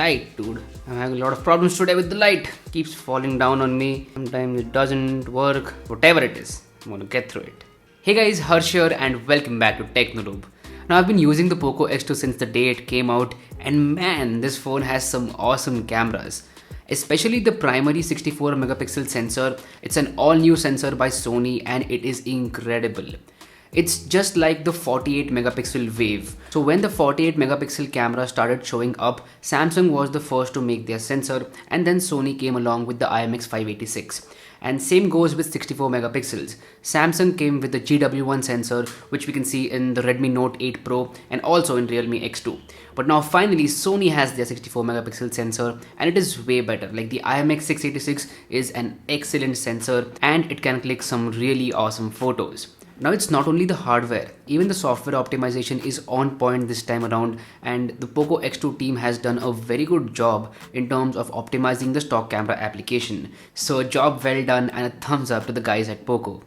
light, dude. I'm having a lot of problems today with the light. Keeps falling down on me. Sometimes it doesn't work. Whatever it is, I'm gonna get through it. Hey guys, Harsh here and welcome back to Technoloop. Now I've been using the Poco X2 since the day it came out, and man, this phone has some awesome cameras. Especially the primary 64 megapixel sensor. It's an all new sensor by Sony and it is incredible. It's just like the 48 megapixel wave. So when the 48 megapixel camera started showing up, Samsung was the first to make their sensor, and then Sony came along with the IMX586. And same goes with 64 megapixels. Samsung came with the GW1 sensor, which we can see in the Redmi Note 8 Pro and also in Realme X2. But now finally Sony has their 64 megapixel sensor and it is way better. Like the IMX686 is an excellent sensor and it can click some really awesome photos. Now it's not only the hardware, even the software optimization is on point this time around, and the Poco X2 team has done a very good job in terms of optimizing the stock camera application. So a job well done and a thumbs up to the guys at Poco.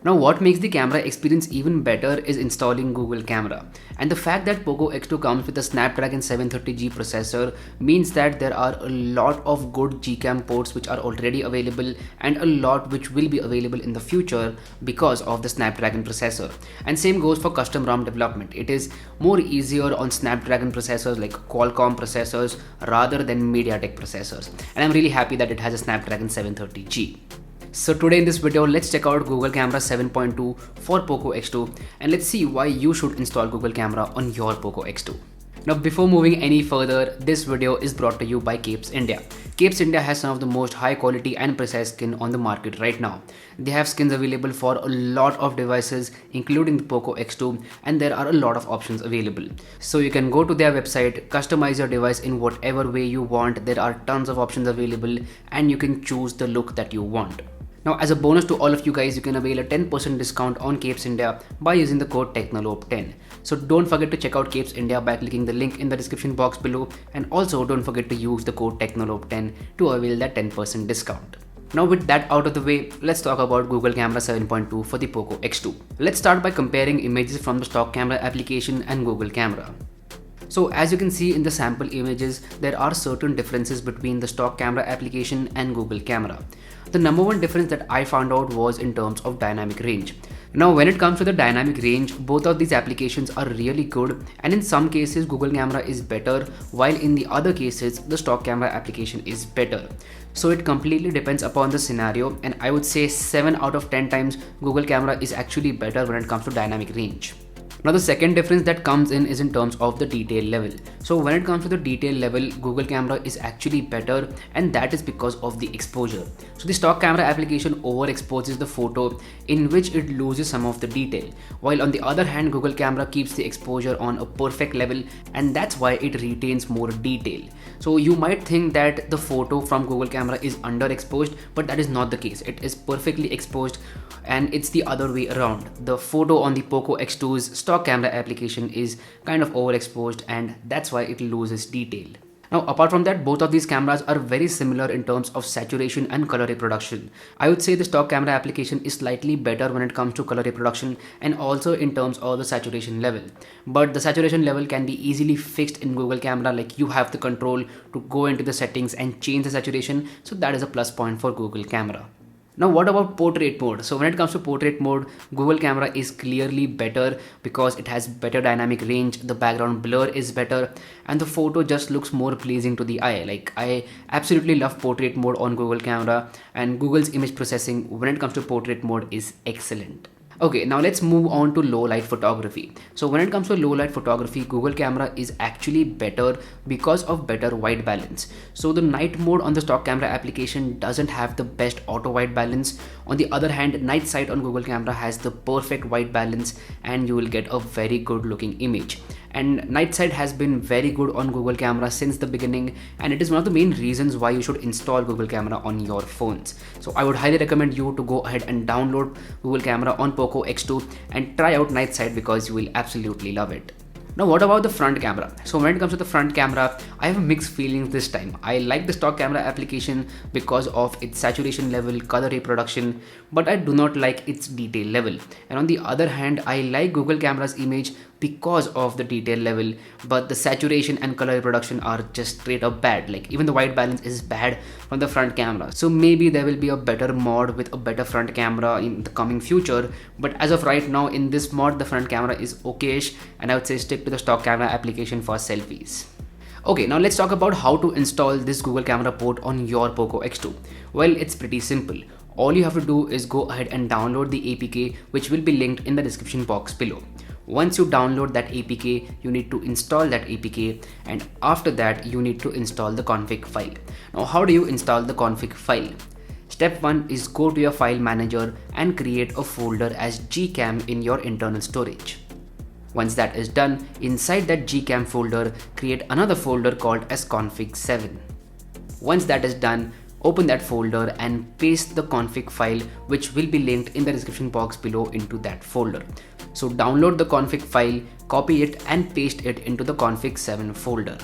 Now what makes the camera experience even better is installing Google Camera, and the fact that Poco X2 comes with a Snapdragon 730G processor means that there are a lot of good Gcam ports which are already available and a lot which will be available in the future because of the Snapdragon processor. And same goes for custom ROM development. It is more easier on Snapdragon processors like Qualcomm processors rather than MediaTek processors, and I'm really happy that it has a Snapdragon 730G. So today in this video, let's check out Google Camera 7.2 for Poco X2 and let's see why you should install Google Camera on your Poco X2. Now before moving any further, this video is brought to you by Capes India. Capes India has some of the most high quality and precise skin on the market right now. They have skins available for a lot of devices including the Poco X2, and there are a lot of options available. So you can go to their website, customize your device in whatever way you want. There are tons of options available and you can choose the look that you want. Now as a bonus to all of you guys, you can avail a 10% discount on Capes India by using the code TECHNOLOPE10. So don't forget to check out Capes India by clicking the link in the description box below, and also don't forget to use the code TECHNOLOPE10 to avail that 10% discount. Now with that out of the way, let's talk about Google Camera 7.2 for the Poco X2. Let's start by comparing images from the stock camera application and Google Camera. So as you can see in the sample images, there are certain differences between the stock camera application and Google Camera. The number one difference that I found out was in terms of dynamic range. Now when it comes to the dynamic range, both of these applications are really good, and in some cases Google Camera is better, while in the other cases the stock camera application is better. So it completely depends upon the scenario, and I would say 7 out of 10 times Google Camera is actually better when it comes to dynamic range. Now the second difference that comes in is in terms of the detail level. So when it comes to the detail level, Google Camera is actually better, and that is because of the exposure. So the stock camera application overexposes the photo, in which it loses some of the detail, while on the other hand Google Camera keeps the exposure on a perfect level, and that's why it retains more detail. So you might think that the photo from Google Camera is underexposed, but that is not the case. It is perfectly exposed, and it's the other way around. The photo on the Poco X2's stock camera application is kind of overexposed, and that's why it loses detail. Now apart from that, both of these cameras are very similar in terms of saturation and color reproduction. I would say the stock camera application is slightly better when it comes to color reproduction and also in terms of the saturation level. But the saturation level can be easily fixed in Google Camera, like you have the control to go into the settings and change the saturation, so that is a plus point for Google Camera. Now what about portrait mode? So when it comes to portrait mode, Google Camera is clearly better because it has better dynamic range, the background blur is better, and the photo just looks more pleasing to the eye. Like I absolutely love portrait mode on Google Camera, and Google's image processing when it comes to portrait mode is excellent. Okay, now let's move on to low light photography. So when it comes to low light photography, Google Camera is actually better because of better white balance. So the night mode on the stock camera application doesn't have the best auto white balance. On the other hand, night sight on Google Camera has the perfect white balance, and you will get a very good looking image. And night sight has been very good on Google Camera since the beginning, and it is one of the main reasons why you should install Google Camera on your phones. So I would highly recommend you to go ahead and download Google Camera on Poco X2 and try out night sight because you will absolutely love it. Now what about the front camera? So when it comes to the front camera, I have mixed feelings this time. I like the stock camera application because of its saturation level, color reproduction, but I do not like its detail level. And on the other hand, I like Google Camera's image because of the detail level, but the saturation and color reproduction are just straight up bad. Like even the white balance is bad from the front camera. So maybe there will be a better mod with a better front camera in the coming future, but as of right now in this mod the front camera is okayish, and I would say stick to the stock camera application for selfies. Okay, now let's talk about how to install this Google Camera port on your Poco X2. Well, it's pretty simple. All you have to do is go ahead and download the APK, which will be linked in the description box below. Once you download that APK, you need to install that APK, and after that you need to install the config file. Now how do you install the config file? Step 1 is go to your file manager and create a folder as gcam in your internal storage. Once that is done, inside that gcam folder, create another folder called as config7. Once that is done, open that folder and paste the config file, which will be linked in the description box below, into that folder. So download the config file, copy it and paste it into the config7 folder.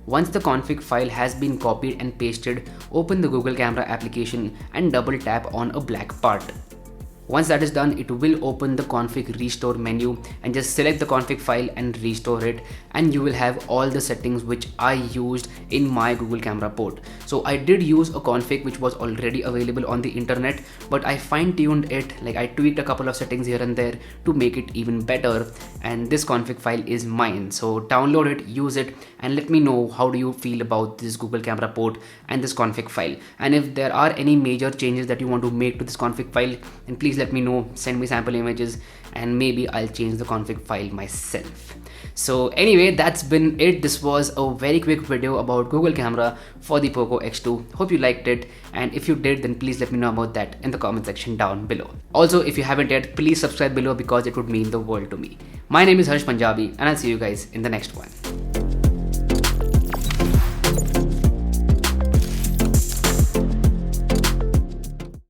Once the config file has been copied and pasted, open the Google Camera application and double tap on a black part. Once that is done, it will open the config restore menu, and just select the config file and restore it, and you will have all the settings which I used in my Google Camera port. So I did use a config which was already available on the internet, but I fine-tuned it, like I tweaked a couple of settings here and there to make it even better, and this config file is mine. So download it, use it, and let me know how do you feel about this Google Camera port and this config file. And if there are any major changes that you want to make to this config file, then please let me know, send me sample images, and maybe I'll change the config file myself. So anyway, that's been it. This was a very quick video about Google Camera for the Poco X2. Hope you liked it, and if you did, then please let me know about that in the comment section down below. Also, if you haven't yet, please subscribe below because it would mean the world to me. My name is Harsh Punjabi, and I'll see you guys in the next one.